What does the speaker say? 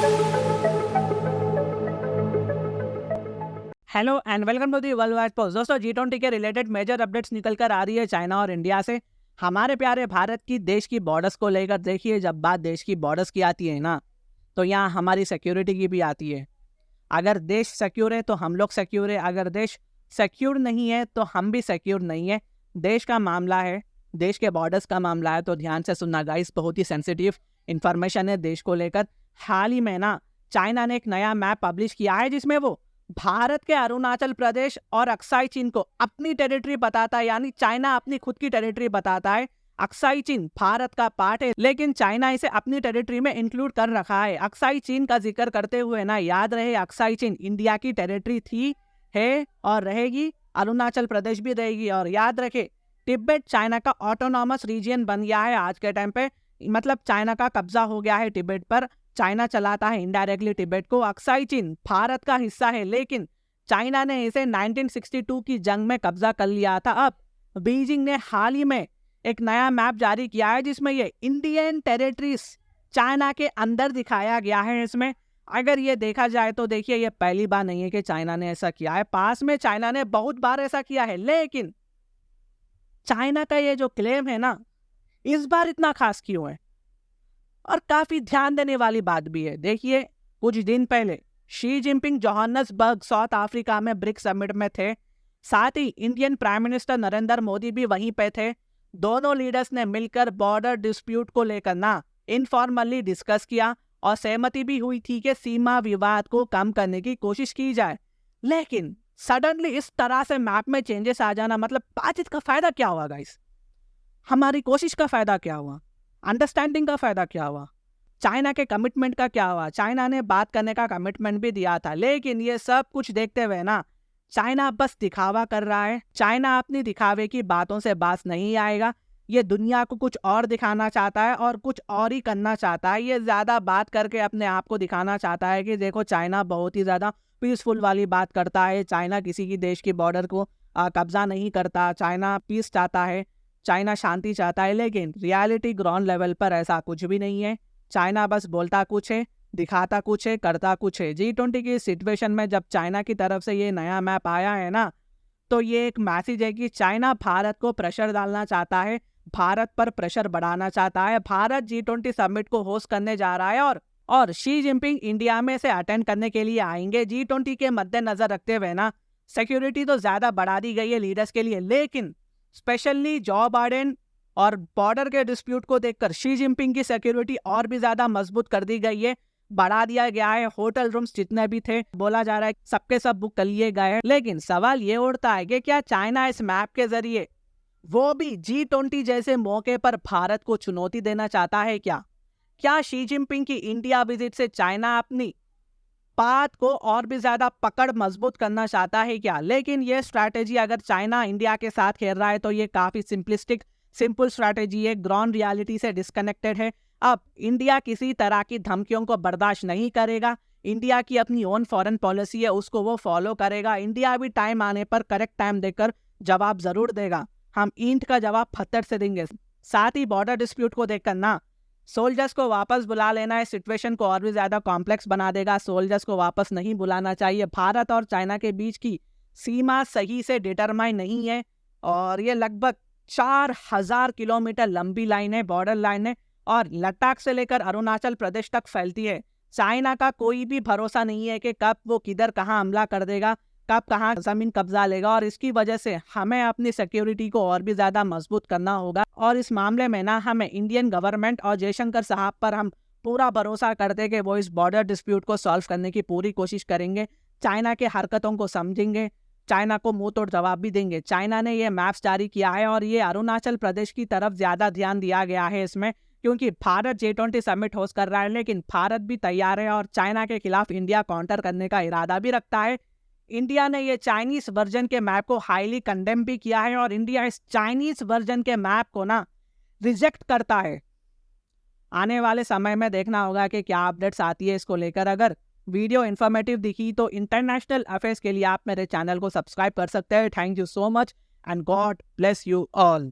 Hello and welcome to the world wide post. दोस्तों, G20 के related major updates निकल कर आ रही है चाइना और इंडिया से। हमारे प्यारे भारत की देश की बॉर्डर्स को लेकर देखिए, जब बात देश की बॉर्डर्स की आती है ना, तो यहाँ हमारी सिक्योरिटी की भी आती है। अगर देश सिक्योर है तो हम लोग सिक्योर है, अगर देश सिक्योर नहीं है तो हम भी सिक्योर नहीं है। देश का मामला है, देश के बॉर्डर्स का मामला है, तो ध्यान से सुनना गाइस, बहुत ही सेंसिटिव इंफॉर्मेशन है देश को लेकर। हाल ही में ना चाइना ने एक नया मैप पब्लिश किया है जिसमें वो भारत के अरुणाचल प्रदेश और अक्साई चीन को अपनी टेरिटरी बताता है, यानी चाइना अपनी खुद की टेरिटरी बताता है। अक्साई चीन भारत का पार्ट है, लेकिन चाइना इसे अपनी टेरिटरी में इंक्लूड कर रखा है। अक्साई चीन का जिक्र करते हुए ना याद रहे, अक्साई चीन इंडिया की टेरिटरी थी, है और रहेगी। अरुणाचल प्रदेश भी रहेगी। और याद रखे, तिब्बत चाइना का ऑटोनॉमस रीजन बन गया है आज के टाइम पे, मतलब चाइना का कब्जा हो गया है तिब्बत पर। चाइना चलाता है इनडायरेक्टली तिब्बत को। अक्साई चीन भारत का हिस्सा है, लेकिन चाइना ने इसे 1962 की जंग में कब्जा कर लिया था। अब बीजिंग ने हाल ही में एक नया मैप जारी किया है जिसमें ये इंडियन टेरिटरीज चाइना के अंदर दिखाया गया है। इसमें अगर ये देखा जाए तो देखिए, ये पहली बार नहीं है कि चाइना ने ऐसा किया है। पास में चाइना ने बहुत बार ऐसा किया है, लेकिन चाइना का ये जो क्लेम है ना, इस बार इतना खास क्यों है? और काफी ध्यान देने वाली बात भी है। देखिए, कुछ दिन पहले Xi Jinping Johannesburg South Africa में ब्रिक्स समिट में थे। साथ ही Indian prime minister Narendra Modi भी वहीं पे थे। दोनों लीडर्स ने मिलकर बॉर्डर डिस्प्यूट को लेकर ना इनफॉर्मली डिस्कस किया और सहमति भी हुई थी कि सीमा विवाद को कम करने की कोशिश की जाए। लेकिन सडनली इस तरह से मैप में चेंजेस आ जाना, मतलब बातचीत का फायदा क्या हुआ गाइस? हमारी कोशिश का फायदा क्या हुआ? अंडरस्टैंडिंग का फायदा क्या हुआ? चाइना के कमिटमेंट का क्या हुआ? चाइना ने बात करने का कमिटमेंट भी दिया था, लेकिन ये सब कुछ देखते हुए ना चाइना बस दिखावा कर रहा है। चाइना अपनी दिखावे की बातों से बात नहीं आएगा। ये दुनिया को कुछ और दिखाना चाहता है और कुछ और ही करना चाहता है। ये ज्यादा बात करके अपने आप को दिखाना चाहता है कि देखो, चाइना बहुत ही ज्यादा पीसफुल वाली बात करता है। चाइना किसी की देश की बॉर्डर को कब्जा नहीं करता। चाइना पीस चाहता है, चाइना शांति चाहता है, लेकिन रियलिटी ग्राउंड लेवल पर ऐसा कुछ भी नहीं है। चाइना बस बोलता कुछ है, दिखाता कुछ है, करता कुछ है। G20 की सिचुएशन में जब चाइना की तरफ से ये नया मैप आया है ना, तो ये एक मैसेज है कि चाइना भारत को प्रेशर डालना चाहता है, भारत पर प्रेशर बढ़ाना चाहता है। भारत G20 समिट को होस्ट करने जा रहा है और शी जिनपिंग इंडिया में से अटेंड करने के लिए आएंगे। G20 के मद्देनजर रखते हुए ना सिक्योरिटी तो ज्यादा बढ़ा दी गई है लीडर्स के लिए, लेकिन स्पेशली जो बाइडेन और बॉर्डर के डिस्प्यूट को देखकर शी जिनपिंग की सिक्योरिटी और भी ज्यादा मजबूत कर दी गई है, बढ़ा दिया गया है। होटल रूम्स जितने भी थे, बोला जा रहा है सबके सब बुक कर लिए गए हैं। लेकिन सवाल ये उठता है कि क्या चाइना इस मैप के जरिए वो भी G20 जैसे मौके पर भारत को चुनौती देना चाहता है? क्या शी जिनपिंग की इंडिया विजिट से चाइना अपनी बात को और भी ज्यादा पकड़ मजबूत करना चाहता है क्या? लेकिन ये स्ट्रैटेजी अगर चाइना इंडिया के साथ खेल रहा है तो ये काफी सिंपल स्ट्रैटेजी है, ग्राउंड रियलिटी से डिस्कनेक्टेड है। अब इंडिया किसी तरह की धमकियों को बर्दाश्त नहीं करेगा। इंडिया की अपनी ओन फॉरेन पॉलिसी है, उसको वो फॉलो करेगा। इंडिया भी टाइम आने पर करेक्ट टाइम देकर जवाब जरूर देगा। हम ईंट का जवाब पत्थर से देंगे। साथ ही बॉर्डर डिस्प्यूट को देखकर ना सोल्जर्स को वापस बुला लेना है सिचुएशन को और भी ज्यादा कॉम्प्लेक्स बना देगा। सोल्जर्स को वापस नहीं बुलाना चाहिए। भारत और चाइना के बीच की सीमा सही से डिटरमाइन नहीं है और ये लगभग 4000 किलोमीटर लंबी लाइन है, बॉर्डर लाइन है, और लद्दाख से लेकर अरुणाचल प्रदेश तक फैलती है। चाइना का कोई भी भरोसा नहीं है कि कब वो किधर कहाँ हमला कर देगा, कब कहाँ जमीन कब्जा लेगा। और इसकी वजह से हमें अपनी सिक्योरिटी को और भी ज्यादा मजबूत करना होगा। और इस मामले में ना हमें इंडियन गवर्नमेंट और जयशंकर साहब पर हम पूरा भरोसा करते कि वो इस बॉर्डर डिस्प्यूट को सॉल्व करने की पूरी कोशिश करेंगे। चाइना के हरकतों को समझेंगे, चाइना को मुंह तोड़ जवाब भी देंगे। चाइना ने ये मैप्स जारी किया है और ये अरुणाचल प्रदेश की तरफ ज्यादा ध्यान दिया गया है इसमें, क्योंकि भारत G20 समिट होस्ट कर रहा है, लेकिन भारत भी तैयार है और चाइना के खिलाफ इंडिया काउंटर करने का इरादा भी रखता है। इंडिया ने ये चाइनीज वर्जन के मैप को हाईली कंडेम भी किया है और इंडिया इस चाइनीज वर्जन के मैप को ना रिजेक्ट करता है। आने वाले समय में देखना होगा कि क्या अपडेट्स आती है इसको लेकर। अगर वीडियो इन्फॉर्मेटिव दिखी तो इंटरनेशनल अफेयर्स के लिए आप मेरे चैनल को सब्सक्राइब कर सकते हैं। Thank you so much and God bless you all.